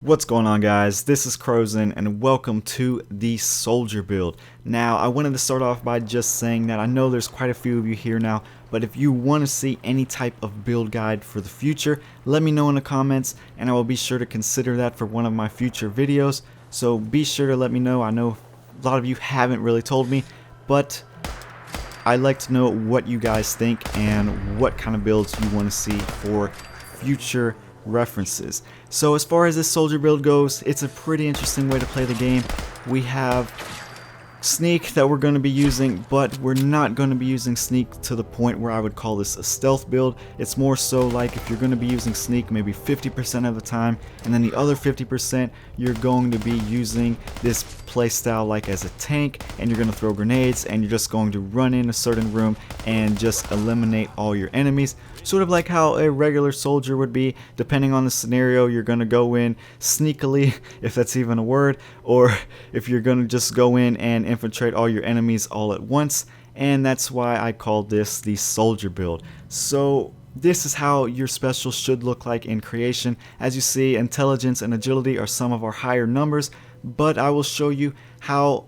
What's going on, guys? This is Crozen and welcome to the Soldier build. Now, I wanted to start off by just saying that I know there's quite a few of you here now, but if you want to see any type of build guide for the future, let me know in the comments and I will be sure to consider that for one of my future videos. So be sure to let me know. I know a lot of you haven't really told me, but I'd like to know what you guys think and what kind of builds you want to see for future references. So as far as this soldier build goes, it's a pretty interesting way to play the game. We have sneak that we're going to be using, but we're not going to be using sneak to the point where I would call this a stealth build. It's more so like if you're going to be using sneak maybe 50% of the time, and then the other 50% you're going to be using this playstyle like as a tank, and you're going to throw grenades, and you're just going to run in a certain room and just eliminate all your enemies. Sort of like how a regular soldier would be. Depending on the scenario, you're going to go in sneakily, if that's even a word, or if you're going to just go in and infiltrate all your enemies all at once. And that's why I called this the soldier build. So this is how your special should look like in creation. As you see, intelligence and agility are some of our higher numbers, but I will show you how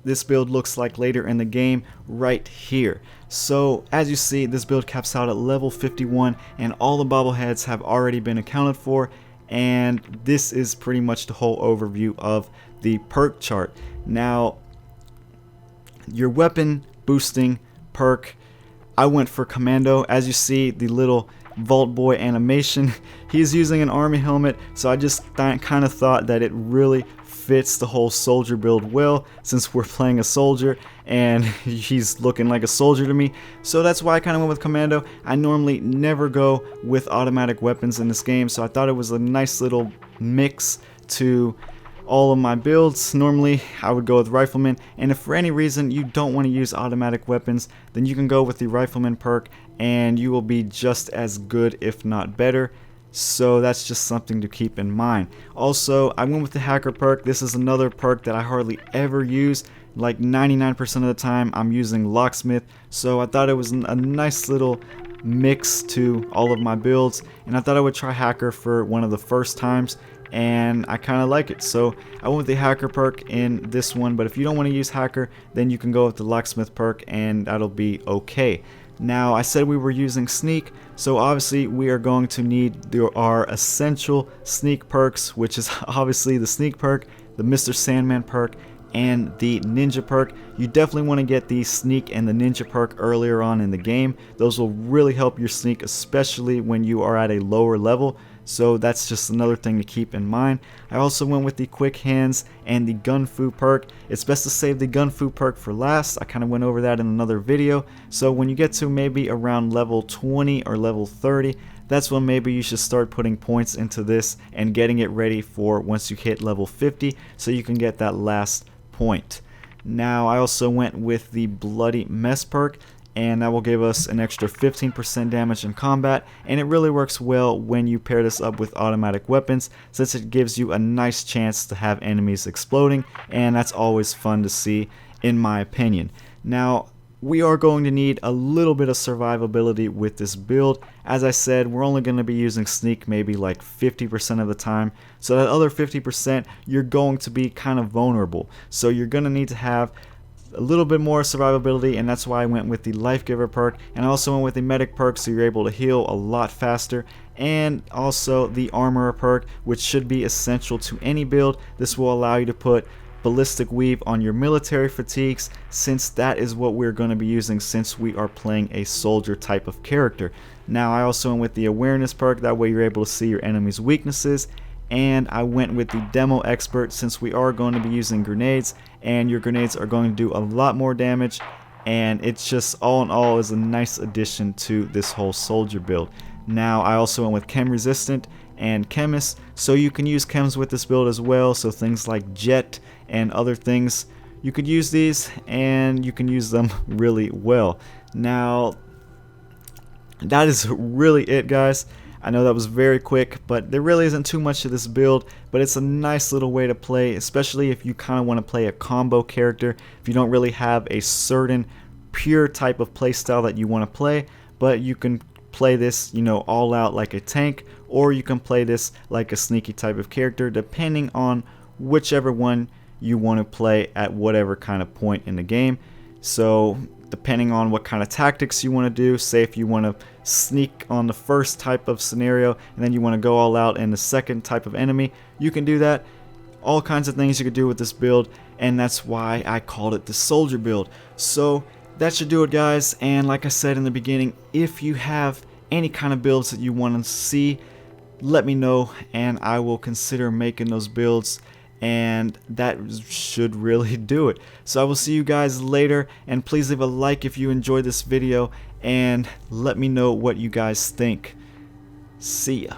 this build looks like later in the game right here. So as you see, this build caps out at level 51 and all the bobbleheads have already been accounted for, and this is pretty much the whole overview of the perk chart. Now, your weapon boosting perk, I went for commando. As you see, the little Vault Boy animation, he's using an army helmet, so I just kind of thought that it really fits the whole soldier build well, since we're playing a soldier and he's looking like a soldier to me. So that's why I kind of went with commando. I normally never go with automatic weapons in this game, so I thought it was a nice little mix to all of my builds. Normally I would go with rifleman, and if for any reason you don't want to use automatic weapons, then you can go with the rifleman perk and you will be just as good, if not better. So that's just something to keep in mind. Also, I went with the hacker perk. This is another perk that I hardly ever use. Like 99% of the time I'm using locksmith, so I thought it was a nice little mix to all of my builds, and I thought I would try hacker for one of the first times, and I kind of like it. So I went with the hacker perk in this one, but if you don't want to use hacker, then you can go with the locksmith perk and that'll be okay. Now, I said we were using sneak, so obviously we are going to need our essential sneak perks, which is obviously the sneak perk, the Mr. Sandman perk, and the ninja perk. You definitely want to get the sneak and the ninja perk earlier on in the game. Those will really help your sneak, especially when you are at a lower level. So that's just another thing to keep in mind. I also went with the quick hands and the gun fu perk. It's best to save the gun fu perk for last. I kind of went over that in another video. So when you get to maybe around level 20 or level 30, that's when maybe you should start putting points into this and getting it ready for once you hit level 50, so you can get that last point. Now, I also went with the bloody mess perk, and that will give us an extra 15% damage in combat, and it really works well when you pair this up with automatic weapons, since it gives you a nice chance to have enemies exploding, and that's always fun to see, in my opinion. Now, we are going to need a little bit of survivability with this build. As I said, we're only going to be using sneak maybe like 50% of the time, so that other 50% you're going to be kind of vulnerable, so you're going to need to have a little bit more survivability, and that's why I went with the life giver perk, and I also went with the medic perk, so you're able to heal a lot faster, and also the armorer perk, which should be essential to any build. This will allow you to put ballistic weave on your military fatigues, since that is what we're going to be using since we are playing a soldier type of character. Now, I also went with the awareness perk, that way you're able to see your enemy's weaknesses, and I went with the demo expert, since we are going to be using grenades, and your grenades are going to do a lot more damage, and it's just all in all is a nice addition to this whole soldier build. Now, I also went with chem resistant and chemist, so you can use chems with this build as well, so things like jet and other things, you could use these and you can use them really well. Now, that is really it, guys. I know that was very quick, but there really isn't too much to this build, but it's a nice little way to play, especially if you kind of want to play a combo character, if you don't really have a certain pure type of playstyle that you want to play, but you can play this, you know, all out like a tank, or you can play this like a sneaky type of character, depending on whichever one you want to play at whatever kind of point in the game. So depending on what kind of tactics you want to do, say if you want to sneak on the first type of scenario and then you want to go all out in the second type of enemy, you can do that. All kinds of things you could do with this build, and that's why I called it the soldier build. So that should do it, guys. And like I said in the beginning, if you have any kind of builds that you want to see, let me know and I will consider making those builds, and that should really do it. So I will see you guys later, and please leave a like if you enjoyed this video and let me know what you guys think. See ya.